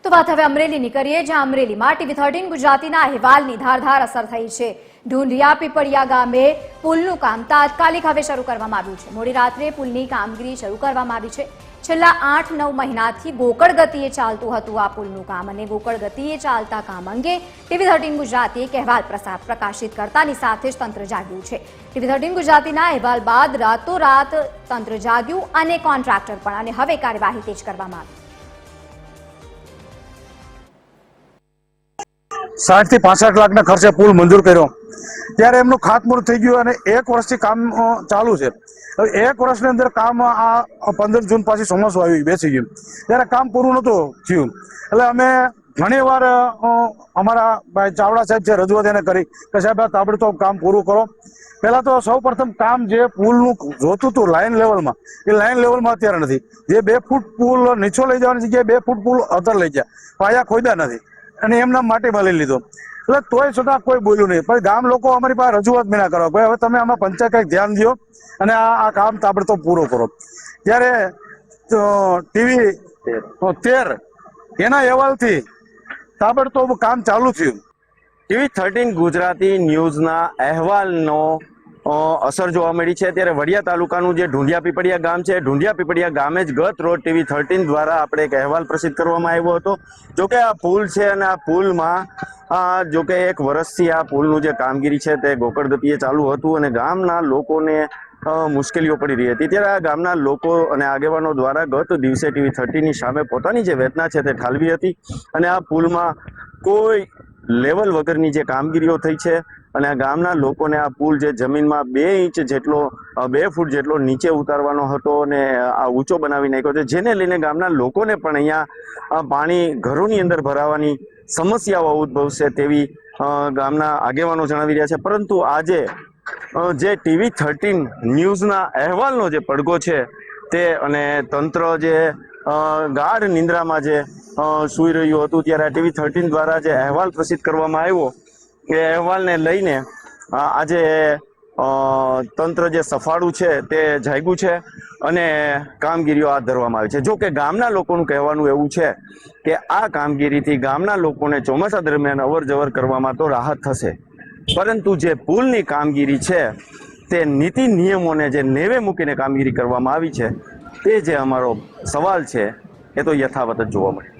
તો વાત હવે અમરેલીની કરીએ, જ્યાં અમરેલીમાં TV13 ગુજરાતીના અહેવાલની ધારધાર અસર થઈ છે। ઢૂંઢિયા પીપળિયા ગામે પુલનું કામ તાત્કાલિક હવે શરૂ કરવામાં આવ્યું છે। મોડી રાત્રે પુલની કામગીરી શરૂ કરવામાં આવી છે। છેલ્લા 8-9 મહિનાથી ગોકળ ગતિએ ચાલતું હતું આ પુલનું કામ, અને ગોકળ ગતિએ ચાલતા કામ અંગે TV13 ગુજરાતી એક અહેવાલ પ્રકાશિત કરતાની સાથે જ તંત્ર જાગ્યું છે। TV13 ગુજરાતીના અહેવાલ બાદ રાતોરાત તંત્ર જાગ્યું અને કોન્ટ્રાક્ટર પણ, અને હવે કાર્યવાહી તેજ કરવામાં આવી। 60 થી 65 લાખના ખર્ચે પુલ મંજૂર કર્યો, ત્યારે એમનું ખાતમુહૂર્ત થઈ ગયું અને 1 વર્ષથી કામ ચાલુ છે। હવે 1 વર્ષની અંદર કામ આ 15 જૂન પાછી ચોમાસું આવી બેસી ગયું, ત્યારે કામ પૂરું નહોતું થયું। એટલે અમે ઘણીવાર અમારા ભાઈ ચાવડા સાહેબ છે રજૂઆત એને કરી કે સાહેબ આ તાબડતોબ કામ પૂરું કરો। પહેલા તો સૌ પ્રથમ કામ જે પુલનું જોતું હતું લાઇન લેવલમાં, એ લાઇન લેવલમાં અત્યારે નથી। જે 2 ફૂટ પુલ નીચો લઈ જવાની જગ્યાએ 2 ફૂટ પુલ અધર લઈ ગયા, પાયા ખોદ્યા નથી અને એમના માટીમાં લઈ લીધો। એટલે તોય છતાં કોઈ બોલ્યું નહીં। પછી ગામ લોકો અમારી પાસે રજૂઆત મેના કરવા, ભાઈ હવે તમે આમાં પંચાયત કંઈક ધ્યાન દો અને આ કામ તાબડતોબ પૂરો કરો। ત્યારે TV13 એના અહેવાલથી તાબડતોબ કામ ચાલુ થયું। TV13 ગુજરાતી ન્યૂઝના અહેવાલનો અસર જોવા મળી છે। ત્યારે વડિયા તાલુકાનું જે ઢૂંઢિયા પીપળિયા ગામ છે, ઢૂંઢિયા પીપળિયા ગામે જ ગત રોજ TV13 દ્વારા આપણે એક અહેવાલ પ્રસિદ્ધ કરવામાં આવ્યો હતો। જોકે આ પુલ છે અને આ પુલમાં જોકે 1 વર્ષથી આ પુલનું જે કામગીરી છે તે ગોકળ ગતિએ ચાલુ હતું અને ગામના લોકોને મુશ્કેલીઓ પડી રહી હતી। ત્યારે આ ગામના લોકો અને આગેવાનો દ્વારા ગત દિવસે TV13ની સામે પોતાની જે વેદના છે તે ઠાલવી હતી અને આ પુલમાં કોઈ લેવલ વગરની જે કામગીરીઓ થઈ છે અને આ ગામના લોકોને આ પુલ જે જમીનમાં 2 ઇંચ જેટલો 2 ફૂટ જેટલો નીચે ઉતારવાનો હતો અને આ ઊંચો બનાવી નાખ્યો છે, જેને લઈને ગામના લોકોને પણ અહીંયા પાણી ઘરોની અંદર ભરાવાની સમસ્યાઓ ઉદ્ભવશે તેવી ગામના આગેવાનો જણાવી રહ્યા છે। પરંતુ આજે જે TV13 ન્યૂઝના અહેવાલનો જે પડઘો છે તે અને તંત્ર જે ગાઢ નિંદ્રામાં જે સૂઈ રહ્યું હતું, ત્યારે TV13 દ્વારા જે અહેવાલ પ્રસિદ્ધ કરવામાં આવ્યો એ અહેવાલને લઈને આજે તંત્ર જે સફાળું છે તે જાગ્યું છે અને કામગીરીઓ હાથ ધરવામાં આવી છે। જો કે ગામના લોકોનું કહેવાનું એવું છે કે આ કામગીરીથી ગામના લોકોને ચોમાસા દરમિયાન અવર જવર કરવામાં તો રાહત થશે, પરંતુ જે પુલની કામગીરી છે તે નીતિ નિયમોને જે નેવે મૂકીને કામગીરી કરવામાં આવી છે તે જે અમારો સવાલ છે એ તો યથાવત જ જોવા મળે।